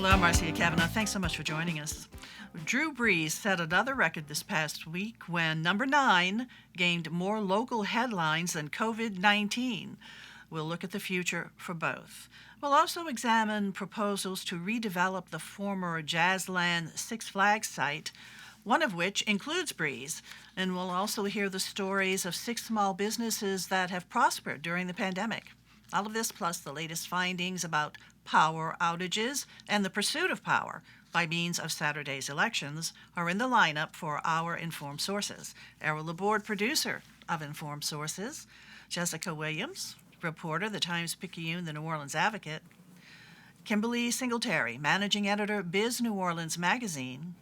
Hello, Marcia Kavanaugh. Thanks so much for joining us. Drew Brees set another record this past week when number 9 gained more local headlines than COVID-19. We'll look at the future for both. We'll also examine proposals to redevelop the former Jazzland Six Flags site, one of which includes Brees. And we'll also hear the stories of 6 small businesses that have prospered during the pandemic. All of this plus the latest findings about power outages and the pursuit of power by means of Saturday's elections are in the lineup for our Informed Sources. Errol Laborde, producer of Informed Sources, Jessica Williams, reporter, the Times-Picayune, the New Orleans Advocate, Kimberly Singletary, managing editor, Biz New Orleans Magazine,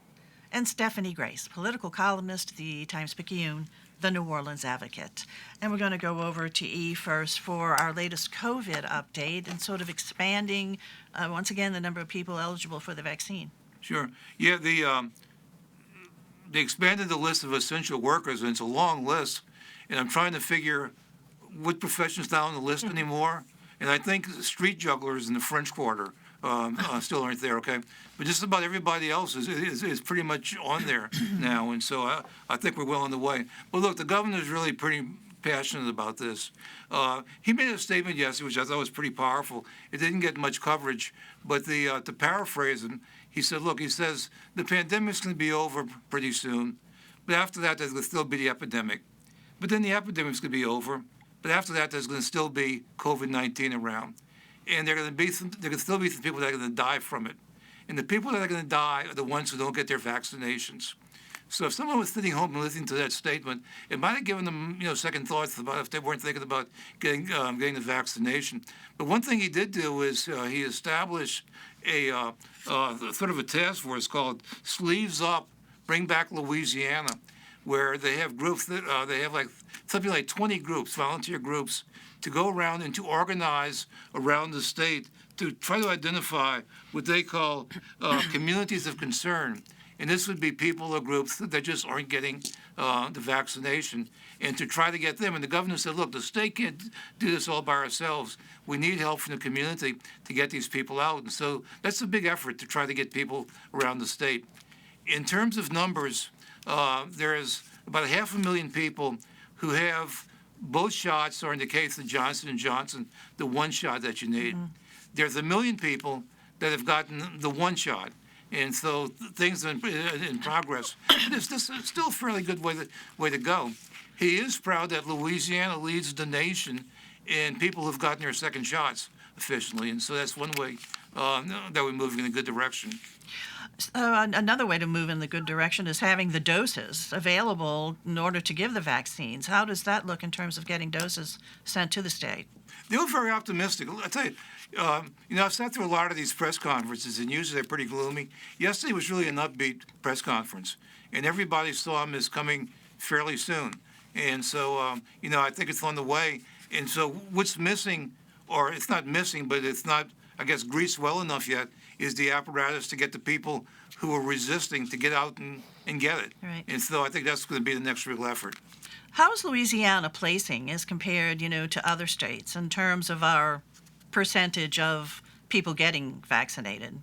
and Stephanie Grace, political columnist, the Times-Picayune, the New Orleans Advocate. And we're going to go over to E first for our latest COVID update and sort of expanding, once again, the number of people eligible for the vaccine. Sure. Yeah, they expanded the list of essential workers, and it's a long list. And I'm trying to figure what profession's not on the list anymore. And I think street jugglers in the French Quarter still aren't there, okay? But just about everybody else is pretty much on there now. And so I think we're well on the way. But look, the governor's really pretty passionate about this. He made a statement yesterday, which I thought was pretty powerful. It didn't get much coverage, but to paraphrase him, he said, look, he says, the pandemic's going to be over pretty soon, but after that, there's going to still be the epidemic. But then the epidemic's going to be over, but after that, there's going to still be COVID-19 around. And there can still be some people that are going to die from it. And the people that are going to die are the ones who don't get their vaccinations. So if someone was sitting home and listening to that statement, it might have given them, second thoughts about if they weren't thinking about getting the vaccination. But one thing he did do is he established a sort of a task force called Sleeves Up, Bring Back Louisiana, where they have groups that they have like something like 20 groups, volunteer groups, to go around and to organize around the state to try to identify what they call communities of concern. And this would be people or groups that just aren't getting the vaccination, and to try to get them. And the governor said, look, the state can't do this all by ourselves. We need help from the community to get these people out. And so that's a big effort to try to get people around the state. In terms of numbers, there is about 500,000 people who have both shots, or in the case of Johnson & Johnson, the one shot that you need. Mm-hmm. There's 1 million people that have gotten the one shot. And so things are in progress. This is still a fairly good way to go. He is proud that Louisiana leads the nation in people who've gotten their second shots officially. And so that's one way that we're moving in a good direction. Another way to move in the good direction is having the doses available in order to give the vaccines. How does that look in terms of getting doses sent to the state? They look very optimistic. I tell you, I've sat through a lot of these press conferences, and usually they're pretty gloomy. Yesterday was really an upbeat press conference, and everybody saw him as coming fairly soon. And so, I think it's on the way. And so what's missing, or it's not missing, but it's not, I guess, greased well enough yet, is the apparatus to get the people who are resisting to get out and get it. Right. And so I think that's going to be the next real effort. How is Louisiana placing as compared, to other states in terms of our percentage of people getting vaccinated?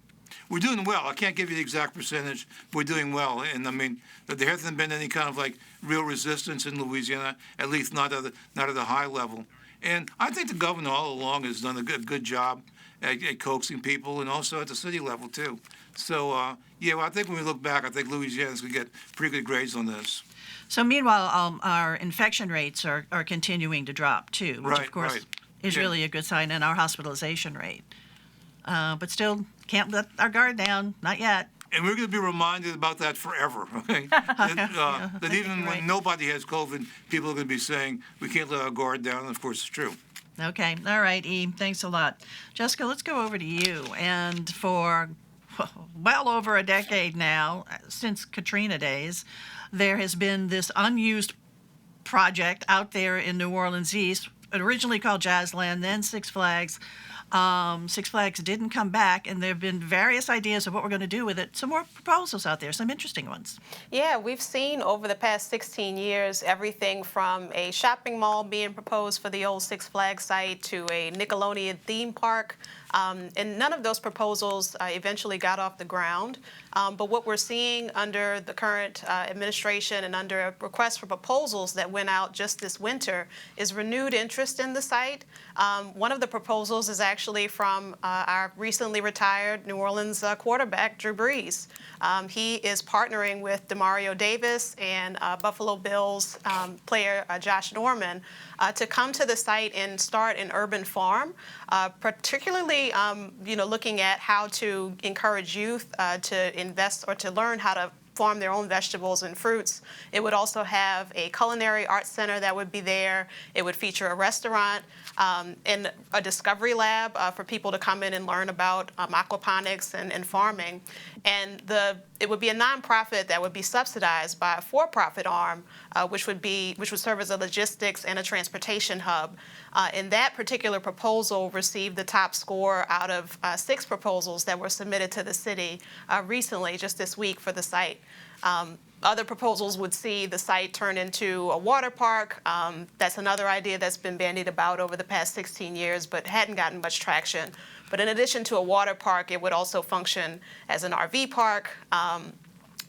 We're doing well. I can't give you the exact percentage, but we're doing well. And I mean, there hasn't been any kind of like real resistance in Louisiana, at least not at a high level. And I think the governor all along has done a good job at coaxing people, and also at the city level too. So I think when we look back, I think Louisiana's going to get pretty good grades on this. So meanwhile, our infection rates are continuing to drop too, which of course is really a good sign, and our hospitalization rate. But still can't let our guard down, not yet. And we're going to be reminded about that forever, okay? that even when nobody has COVID, people are going to be saying, we can't let our guard down, and of course it's true. Okay. All right, E. Thanks a lot. Jessica, let's go over to you. And for well over a decade now, since Katrina days, there has been this unused project out there in New Orleans East, originally called Jazzland, then Six Flags, Six Flags didn't come back, and there have been various ideas of what we're going to do with it. Some more proposals out there, some interesting ones. Yeah, we've seen over the past 16 years everything from a shopping mall being proposed for the old Six Flags site to a Nickelodeon theme park. And none of those proposals eventually got off the ground. But what we're seeing under the current administration and under a request for proposals that went out just this winter is renewed interest in the site. One of the proposals is actually from our recently retired New Orleans quarterback, Drew Brees. He is partnering with Demario Davis and Buffalo Bills player Josh Norman to come to the site and start an urban farm, particularly looking at how to encourage youth to invest or to learn how to farm their own vegetables and fruits. It would also have a culinary arts center that would be there. It would feature a restaurant and a discovery lab for people to come in and learn about aquaponics and farming. And it would be a nonprofit that would be subsidized by a for-profit arm, which would serve as a logistics and a transportation hub. And that particular proposal received the top score out of 6 proposals that were submitted to the city recently, just this week, for the site. Other proposals would see the site turn into a water park. That's another idea that's been bandied about over the past 16 years, but hadn't gotten much traction. But in addition to a water park, it would also function as an RV park.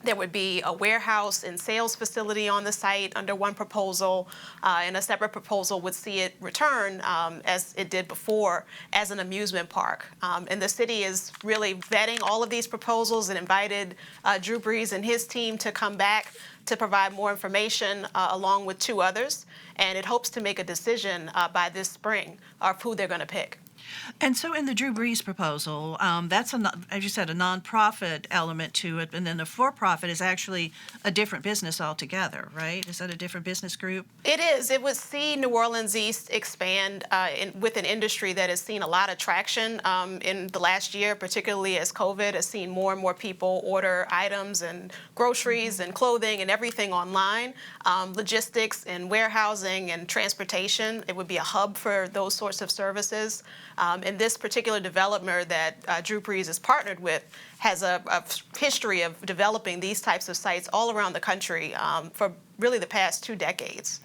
There would be a warehouse and sales facility on the site under one proposal, and a separate proposal would see it return, as it did before, as an amusement park. And the city is really vetting all of these proposals and invited Drew Brees and his team to come back to provide more information along with 2 others. And it hopes to make a decision by this spring of who they're going to pick. And so in the Drew Brees proposal, that's, as you said, a nonprofit element to it, and then the for-profit is actually a different business altogether, right? Is that a different business group? It is. It would see New Orleans East expand with an industry that has seen a lot of traction in the last year, particularly as COVID has seen more and more people order items and groceries and clothing and everything online. Logistics and warehousing and transportation, it would be a hub for those sorts of services. And this particular developer that Drew Brees is partnered with has a history of developing these types of sites all around the country for really the past 2 decades.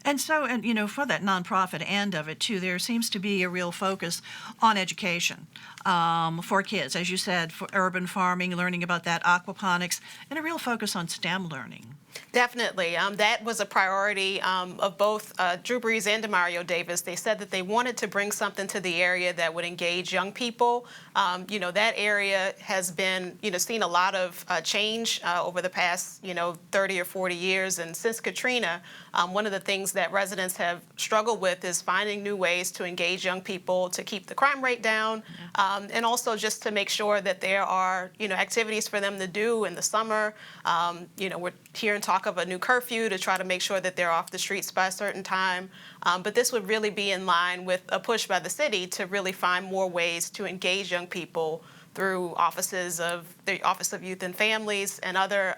And so, for that nonprofit end of it, too, there seems to be a real focus on education for kids, as you said, for urban farming, learning about that, aquaponics, and a real focus on STEM learning. Definitely. That was a priority of both Drew Brees and Demario Davis. They said that they wanted to bring something to the area that would engage young people. That area has been, seen a lot of change over the past, 30 or 40 years. And since Katrina, one of the things that residents have struggled with is finding new ways to engage young people to keep the crime rate down, and also just to make sure that there are, activities for them to do in the summer. We're hearing talk of a new curfew to try to make sure that they're off the streets by a certain time. But this would really be in line with a push by the city to really find more ways to engage young people through the Office of Youth and Families and other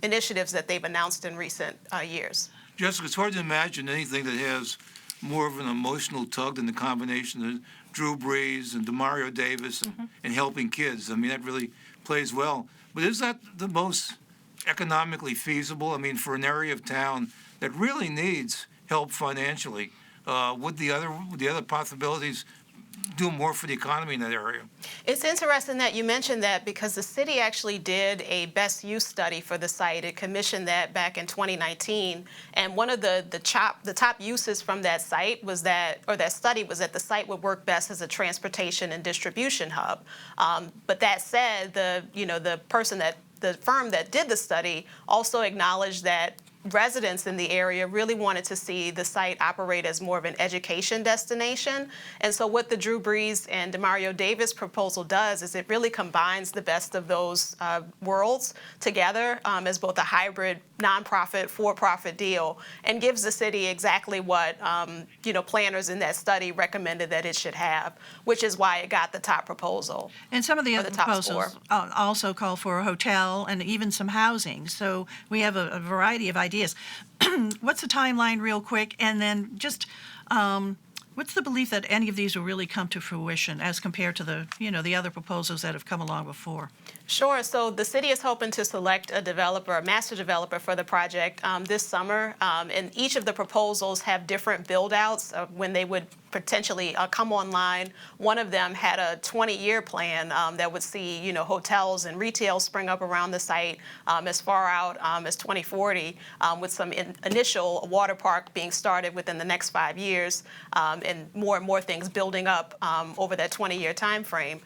initiatives that they've announced in recent years. Jessica, it's hard to imagine anything that has more of an emotional tug than the combination of Drew Brees and Demario Davis and helping kids. I mean, that really plays well. But is that the most economically feasible? I mean, for an area of town that really needs help financially, would the other possibilities do more for the economy in that area? It's interesting that you mentioned that because the city actually did a best use study for the site. It commissioned that back in 2019, and one of the top uses from that site was that study was that the site would work best as a transportation and distribution hub. But that said, the firm that did the study also acknowledged that residents in the area really wanted to see the site operate as more of an education destination. And so what the Drew Brees and Demario Davis proposal does is it really combines the best of those worlds together as both a hybrid nonprofit for-profit deal, and gives the city exactly what planners in that study recommended that it should have, which is why it got the top proposal. And some of the other proposals also call for a hotel and even some housing. So we have a variety of ideas. What's the timeline real quick? And then just What's the belief that any of these will really come to fruition as compared to the other proposals that have come along before? Sure. So the city is hoping to select a developer, a master developer for the project this summer. And each of the proposals have different build outs of when they would potentially come online. One of them had a 20-year plan that would see, hotels and retail spring up around the site as far out as 2040, with some initial water park being started within the next 5 years, and more things building up over that 20-year time frame.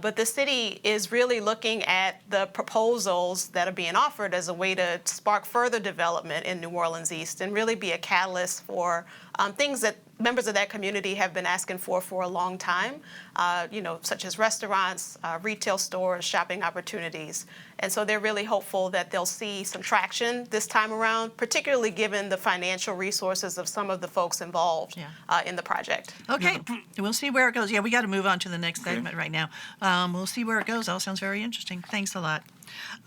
But the city is really looking at the proposals that are being offered as a way to spark further development in New Orleans East and really be a catalyst for things that members of that community have been asking for a long time, such as restaurants, retail stores, shopping opportunities. And so they're really hopeful that they'll see some traction this time around, particularly given the financial resources of some of the folks involved in the project. Okay, we'll see where it goes. Yeah, we got to move on to the next segment right now. We'll see where it goes. All sounds very interesting. Thanks a lot.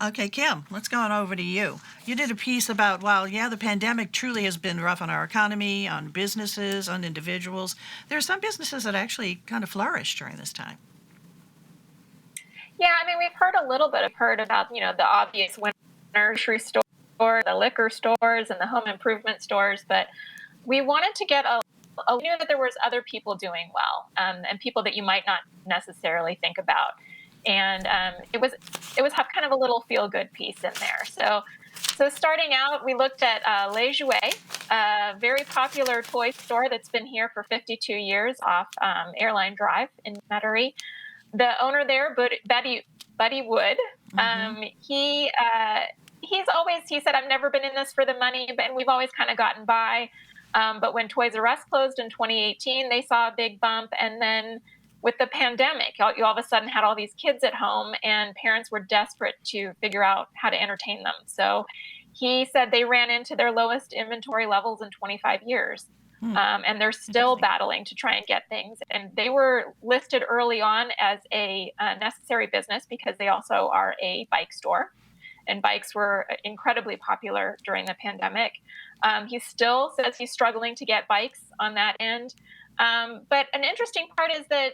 Okay, Kim, let's go on over to you. You did a piece about, the pandemic truly has been rough on our economy, on businesses, on individuals. There are some businesses that actually kind of flourished during this time. Yeah, we've heard a little bit. I've heard about, the obvious nursery store, the liquor stores, and the home improvement stores. But we wanted to get we knew that there was other people doing well, and people that you might not necessarily think about. And it was kind of a little feel-good piece in there. So starting out, we looked at Les Jouets, a very popular toy store that's been here for 52 years off Airline Drive in Metairie. The owner there, Buddy Wood, he said, I've never been in this for the money, and we've always kind of gotten by. But when Toys R Us closed in 2018, they saw a big bump. And then with the pandemic, you all of a sudden had all these kids at home, and parents were desperate to figure out how to entertain them. So he said they ran into their lowest inventory levels in 25 years. And they're still battling to try and get things. And they were listed early on as a necessary business because they also are a bike store. And bikes were incredibly popular during the pandemic. He still says he's struggling to get bikes on that end. But an interesting part is that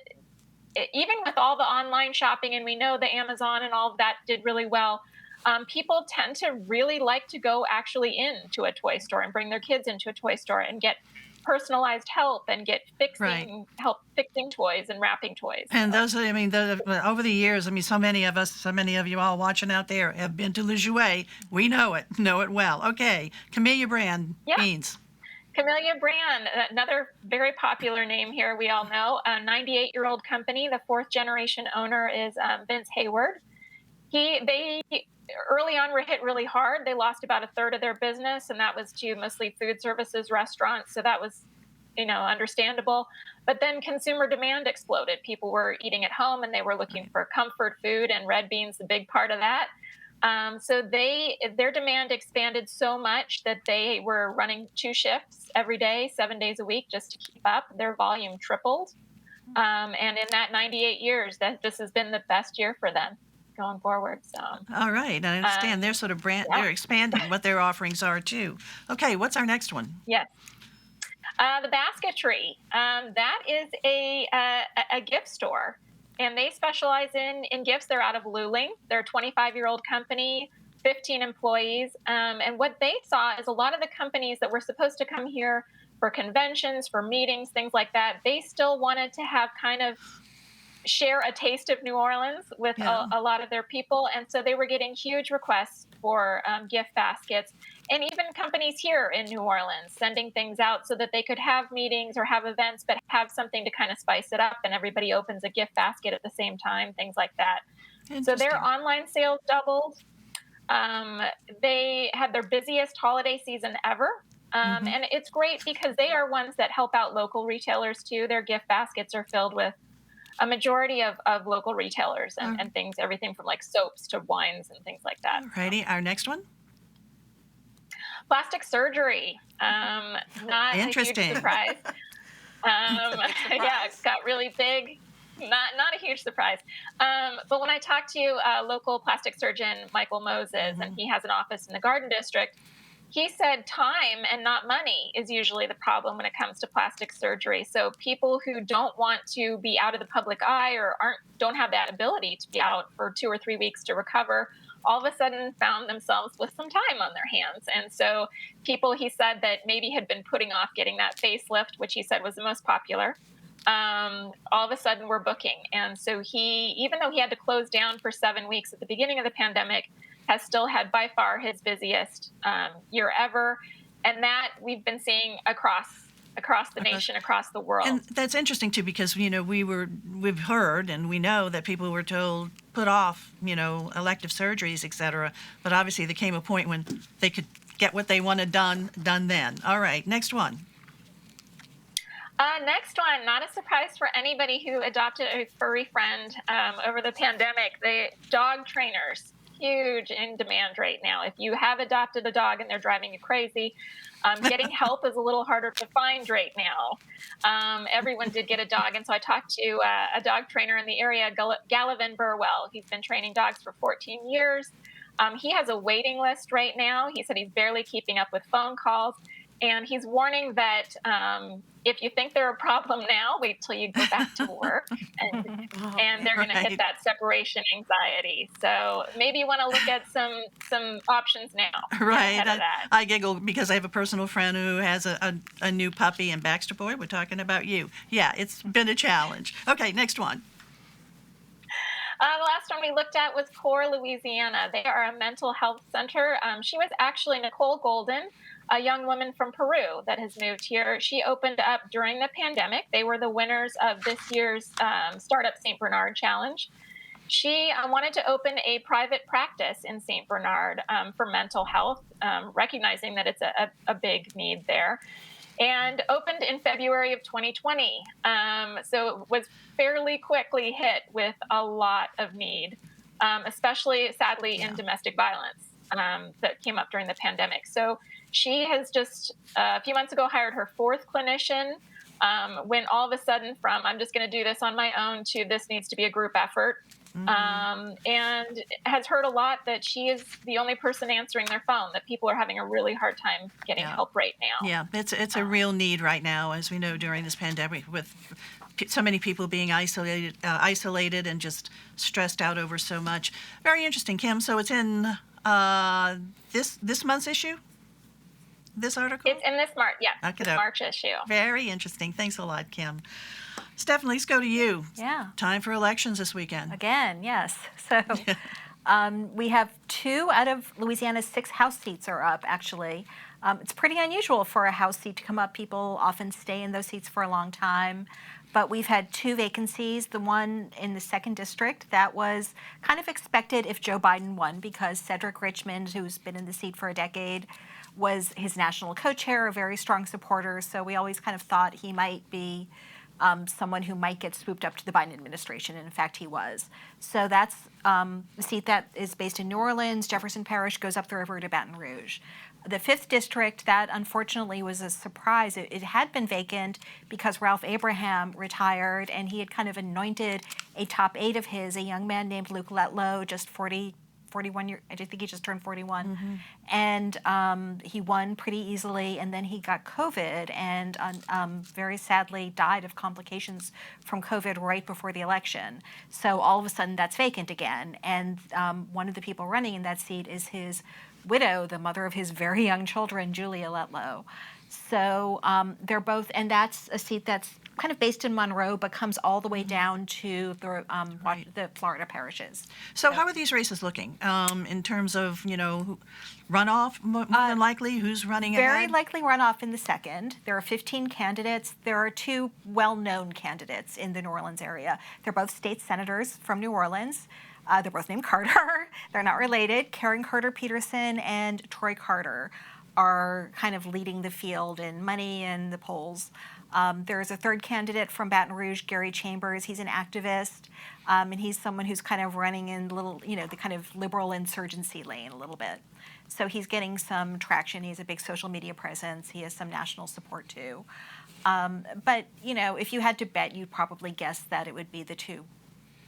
even with all the online shopping, and we know the Amazon and all of that did really well, people tend to really like to go actually into a toy store and bring their kids into a toy store and get personalized help and get help fixing toys and wrapping toys. And those, over the years, so many of you all watching out there have been to Les Jouets. We know it well. Okay, Camellia Brand beans. Camellia Brand, another very popular name here, we all know. A 98-year-old company. The fourth generation owner is Vince Hayward. They early on were hit really hard. They lost about a third of their business, and that was to mostly food services, restaurants. So that was, understandable. But then consumer demand exploded. People were eating at home, and they were looking for comfort food, and red beans, a big part of that. So their demand expanded so much that they were running 2 shifts every day, 7 days a week, just to keep up. Their volume tripled. And in that 98 years, this has been the best year for them going forward. So all right, I understand. They're sort of they're expanding what their offerings are too. Okay, what's our next one? Yes, the Basketry. That is a gift store, and they specialize in gifts. They're out of Luling. They're a 25-year-old company, 15 employees, and what they saw is a lot of the companies that were supposed to come here for conventions, for meetings, things like that, they still wanted to have kind of share a taste of New Orleans with a lot of their people. And so they were getting huge requests for gift baskets, and even companies here in New Orleans sending things out so that they could have meetings or have events, but have something to kind of spice it up, and everybody opens a gift basket at the same time, things like that. So their online sales doubled. They had their busiest holiday season ever. And it's great because they are ones that help out local retailers too. Their gift baskets are filled with a majority of local retailers and things, everything from like soaps to wines and things like that. Righty, our next one? Plastic surgery. Not a huge surprise. Yeah, it's got really big. Not a huge surprise. But when I talked to local plastic surgeon Michael Moses, and he has an office in the Garden District, he said time and not money is usually the problem when it comes to plastic surgery. So people who don't want to be out of the public eye or don't have that ability to be out for 2 or 3 weeks to recover, all of a sudden found themselves with some time on their hands. And so people, he said, that maybe had been putting off getting that facelift, which he said was the most popular, all of a sudden were booking. And so he, even though he had to close down for 7 weeks at the beginning of the pandemic, has still had by far his busiest year ever. And that we've been seeing across the nation, across the world. And that's interesting too, because we've heard and we know that people were told put off elective surgeries, etc. But obviously there came a point when they could get what they wanted done then. All right, next one. Next one, not a surprise for anybody who adopted a furry friend over the pandemic. The dog trainers, huge in demand right now. If you have adopted a dog and they're driving you crazy, getting help is a little harder to find right now. Everyone did get a dog, and so I talked to a dog trainer in the area, Gallivan Burwell. He's been training dogs for 14 years. He has a waiting list right now. He said he's barely keeping up with phone calls. And he's warning that if you think they're a problem now, wait till you go back to work, and they're going to hit that separation anxiety. So maybe you want to look at some options now. Right. I giggle because I have a personal friend who has a new puppy, and Baxter Boy, we're talking about you. Yeah, it's been a challenge. Okay, next one. The last one we looked at was Core, Louisiana. They are a mental health center. She was actually Nicole Golden, a young woman from Peru that has moved here. She opened up during the pandemic. They were the winners of this year's Startup St. Bernard Challenge. She wanted to open a private practice in St. Bernard for mental health, recognizing that it's a big need there, and opened in February of 2020. So it was fairly quickly hit with a lot of need, especially, sadly, in domestic violence that came up during the pandemic. So she has just a few months ago hired her fourth clinician, when all of a sudden from I'm just going to do this on my own to this needs to be a group effort. And has heard a lot that she is the only person answering their phone, that people are having a really hard time getting help right now. Yeah, it's a real need right now, as we know, during this pandemic, with so many people being isolated and just stressed out over so much. Very interesting, Kim. So it's in this month's issue? This article? It's in this March issue. Very interesting. Thanks a lot, Kim. Stephanie, let's go to you. Yeah. Time for elections this weekend. Again, yes. So we have 2 out of Louisiana's 6 House seats are up, actually. It's pretty unusual for a House seat to come up. People often stay in those seats for a long time. But we've had 2 vacancies. The one in the 2nd district, that was kind of expected if Joe Biden won, because Cedric Richmond, who's been in the seat for a decade, was his national co-chair, a very strong supporter. So we always kind of thought he might be someone who might get swooped up to the Biden administration, and in fact he was. So that's a seat that is based in New Orleans. Jefferson Parish goes up the river to Baton Rouge. The 5th district, that unfortunately was a surprise. It had been vacant because Ralph Abraham retired, and he had kind of anointed a top 8 of his, a young man named Luke Letlow, just 41 years, I think he just turned 41, and he won pretty easily, and then he got COVID and very sadly died of complications from COVID right before the election. So all of a sudden that's vacant again, and one of the people running in that seat is his widow, the mother of his very young children, Julia Letlow. So they're both, and that's a seat that's kind of based in Monroe, but comes all the way down to the Florida parishes. So how are these races looking in terms of, runoff, more than likely? Who's running ahead? Very likely runoff in the 2nd. There are 15 candidates. There are 2 well-known candidates in the New Orleans area. They're both state senators from New Orleans. They're both named Carter. They're not related. Karen Carter Peterson and Troy Carter are kind of leading the field in money and the polls. There's a 3rd candidate from Baton Rouge, Gary Chambers. He's an activist, and he's someone who's kind of running in the kind of liberal insurgency lane a little bit. So he's getting some traction. He has a big social media presence. He has some national support too. But if you had to bet, you'd probably guess that it would be the 2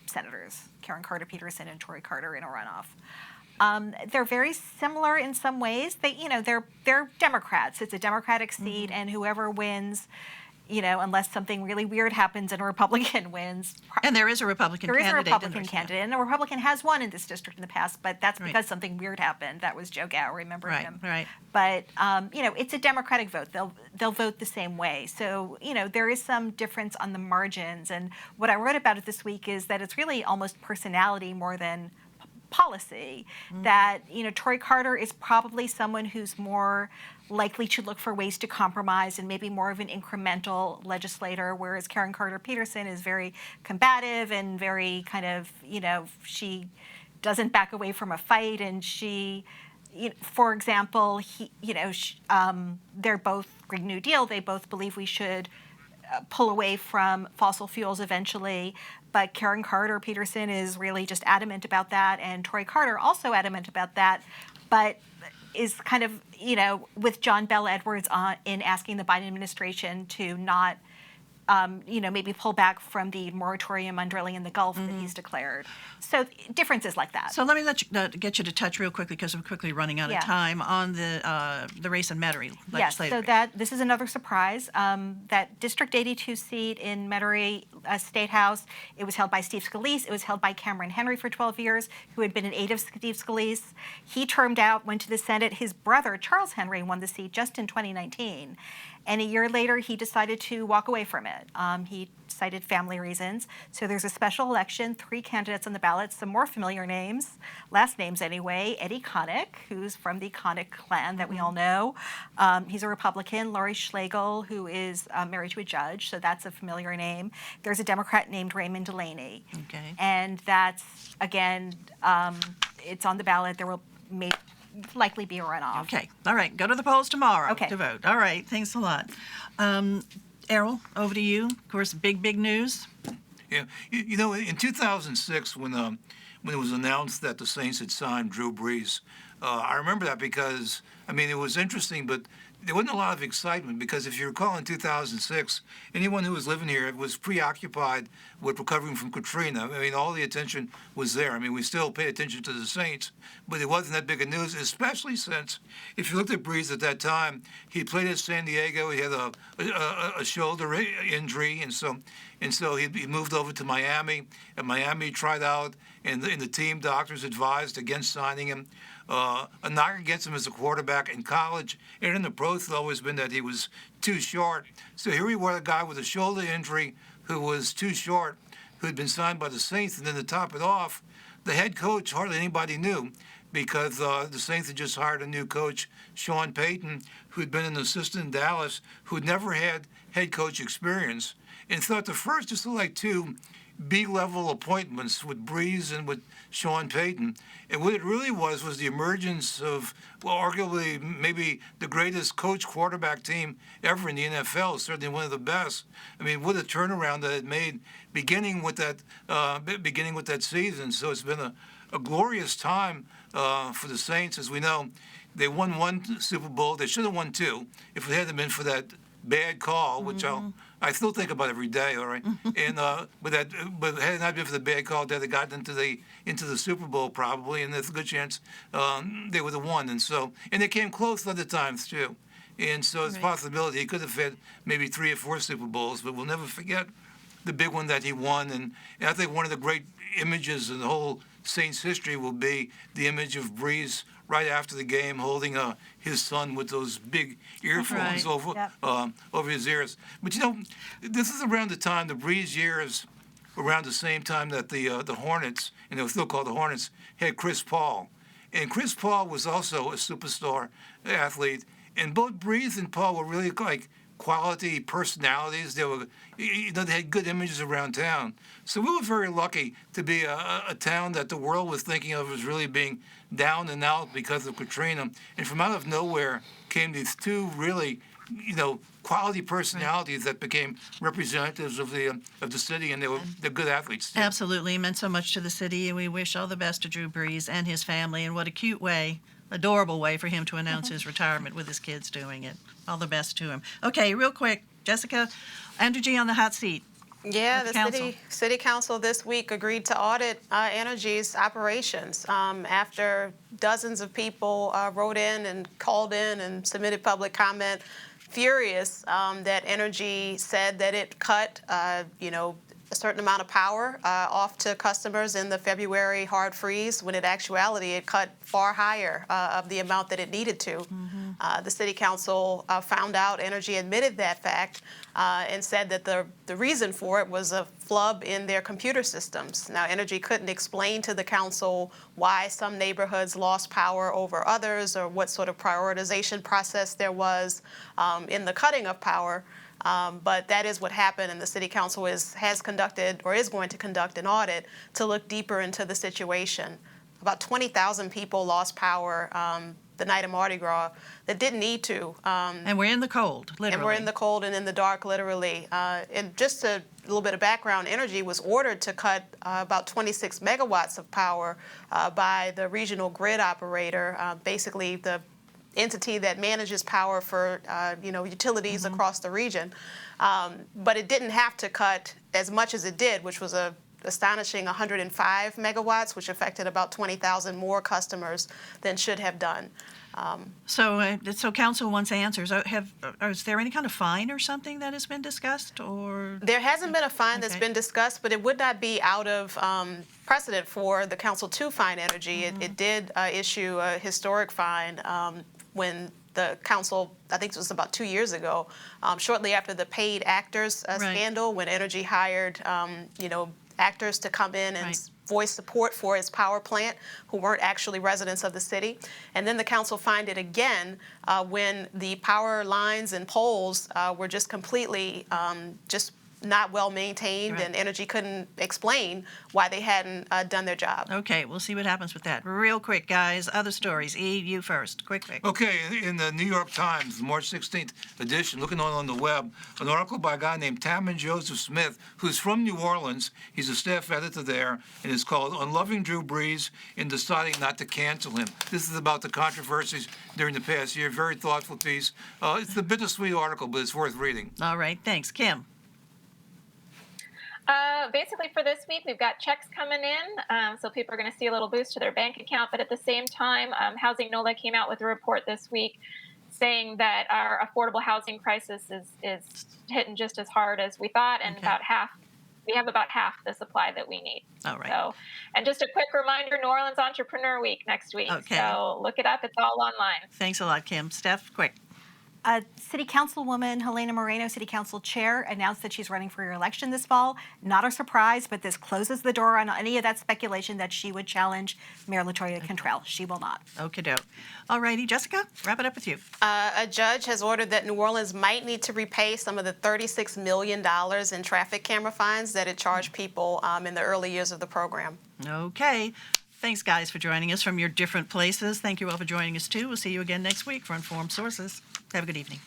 senators, Karen Carter Peterson and Troy Carter, in a runoff. They're very similar in some ways. They're Democrats. It's a Democratic seat, and whoever wins, unless something really weird happens and a Republican wins. And there is a Republican There is a candidate. Republican candidate, and a Republican has won in this district in the past, but that's Right. because something weird happened. That was Joe Gow, remember Right, him? right. But it's a Democratic vote. They'll vote the same way. So there is some difference on the margins. And what I wrote about it this week is that it's really almost personality more than policy. That Troy Carter is probably someone who's more likely to look for ways to compromise and maybe more of an incremental legislator, whereas Karen Carter Peterson is very combative and very kind of she doesn't back away from a fight, and she. For example, they're both Green New Deal. They both believe we should pull away from fossil fuels eventually. But Karen Carter Peterson is really just adamant about that, and Troy Carter also adamant about that, but is kind of, with John Bell Edwards in asking the Biden administration to not, maybe pull back from the moratorium on drilling in the Gulf that he's declared. So differences like that. So let me get you to touch real quickly, because we're quickly running out of time, on the race in Metairie legislative. Yes, so this is another surprise. That District 82 seat in Metairie State House, it was held by Steve Scalise. It was held by Cameron Henry for 12 years, who had been an aide of Steve Scalise. He termed out, went to the Senate. His brother, Charles Henry, won the seat just in 2019. And a year later, he decided to walk away from it. He cited family reasons. So there's a special election, 3 candidates on the ballot, some more familiar names, last names anyway. Eddie Connick, who's from the Connick clan that we all know. He's a Republican. Laurie Schlegel, who is married to a judge, so that's a familiar name. There's a Democrat named Raymond Delaney. Okay. And that's, again, it's on the ballot. There will likely be a runoff. Okay. All right. Go to the polls tomorrow Okay. to vote. All right. Thanks a lot. Errol, over to you. Of course, big news. Yeah, in 2006, when it was announced that the Saints had signed Drew Brees, I remember that because it was interesting, but there wasn't a lot of excitement because if you recall, in 2006, anyone who was living here was preoccupied with recovering from Katrina. All the attention was there. We still pay attention to the Saints, but it wasn't that big of news, especially since if you looked at Brees at that time, he played at San Diego. He had a shoulder injury, and so he moved over to Miami. At Miami, he tried out, and the team doctors advised against signing him. A knock against him as a quarterback in college and in the pros has always been that he was too short. So here we were, a guy with a shoulder injury who was too short, who had been signed by the Saints, and then to top it off, the head coach hardly anybody knew because the Saints had just hired a new coach, Sean Payton, who had been an assistant in Dallas, who had never had head coach experience, and thought the first just like 2 B-level appointments with Brees and with Sean Payton. And what it really was the emergence of, arguably maybe the greatest coach-quarterback team ever in the NFL, certainly one of the best. What a turnaround that it made beginning with that season. So it's been a glorious time for the Saints. As we know, they won 1 Super Bowl. They should have won 2 if it hadn't been for that bad call, which I still think about every day. All right, and but had it not been for the bad call, they'd have gotten into the Super Bowl probably, and there's a good chance they would have won. And they came close other times too, and so it's a possibility he could have had maybe 3 or 4 Super Bowls, but we'll never forget the big one that he won. And I think one of the great images in the whole Saints history will be the image of Brees right after the game holding his son with those big earphones over his ears. But this is around the time, the Brees years, around the same time that the Hornets, and they were still called the Hornets, had Chris Paul. And Chris Paul was also a superstar athlete. And both Brees and Paul were really like quality personalities. They had good images around town. So we were very lucky to be a town that the world was thinking of as really being down and out because of Katrina. And from out of nowhere came these 2 really, quality personalities that became representatives of the city, and they're good athletes too. Absolutely. It meant so much to the city, and we wish all the best to Drew Brees and his family, and what a cute way, adorable way for him to announce his retirement with his kids doing it. All the best to him. Okay, real quick, Jessica, Andrew G. on the hot seat. Yeah, with the city council this week agreed to audit Energy's operations after dozens of people wrote in and called in and submitted public comment, furious that Energy said that it cut, a certain amount of power off to customers in the February hard freeze, when in actuality it cut far higher of the amount that it needed to. The city council found out, Energy admitted that fact, and said that the reason for it was a flub in their computer systems. Now, Energy couldn't explain to the council why some neighborhoods lost power over others, or what sort of prioritization process there was in the cutting of power. But that is what happened, and the city council has conducted, or is going to conduct, an audit to look deeper into the situation. About 20,000 people lost power the night of Mardi Gras that didn't need to. And we're in the cold, literally. And we're in the cold and in the dark, literally. And just a little bit of background, Energy was ordered to cut about 26 megawatts of power by the regional grid operator, basically the entity that manages power for utilities across the region. But it didn't have to cut as much as it did, which was a astonishing 105 megawatts, which affected about 20,000 more customers than should have done. So council wants answers. Is there any kind of fine or something that has been discussed, or? There hasn't been a fine that's Okay. been discussed, but it would not be out of precedent for the council to fine Energy. It did issue a historic fine when the council, I think it was about 2 years ago, shortly after the paid actors scandal, when Energy hired, actors to come in and Right. voice support for its power plant who weren't actually residents of the city. And then the council fined it again when the power lines and poles were just completely just not well maintained, Right. and Energy couldn't explain why they hadn't done their job. Okay, we'll see what happens with that. Real quick, guys. Other stories. E, you first. Quick. Okay, in the New York Times, the March 16th edition, looking on the web, an article by a guy named Tamman Joseph Smith, who's from New Orleans. He's a staff editor there, and it's called Unloving Drew Brees in Deciding Not to Cancel Him. This is about the controversies during the past year. Very thoughtful piece. It's a bittersweet article, but it's worth reading. All right, thanks. Kim. Basically, for this week, we've got checks coming in, so people are going to see a little boost to their bank account. But at the same time, Housing NOLA came out with a report this week saying that our affordable housing crisis is hitting just as hard as we thought, and Okay. we have about half the supply that we need. All right. So, and just a quick reminder, New Orleans Entrepreneur Week next week. Okay. So look it up. It's all online. Thanks a lot, Kim. Steph, quick. City Councilwoman Helena Moreno, City Council Chair, announced that she's running for re-election this fall. Not a surprise, but this closes the door on any of that speculation that she would challenge Mayor LaToya Cantrell. She will not. Okie doke. All righty, Jessica, wrap it up with you. A judge has ordered that New Orleans might need to repay some of the $36 million in traffic camera fines that it charged people in the early years of the program. Okay. Thanks, guys, for joining us from your different places. Thank you all for joining us, too. We'll see you again next week for Informed Sources. Have a good evening.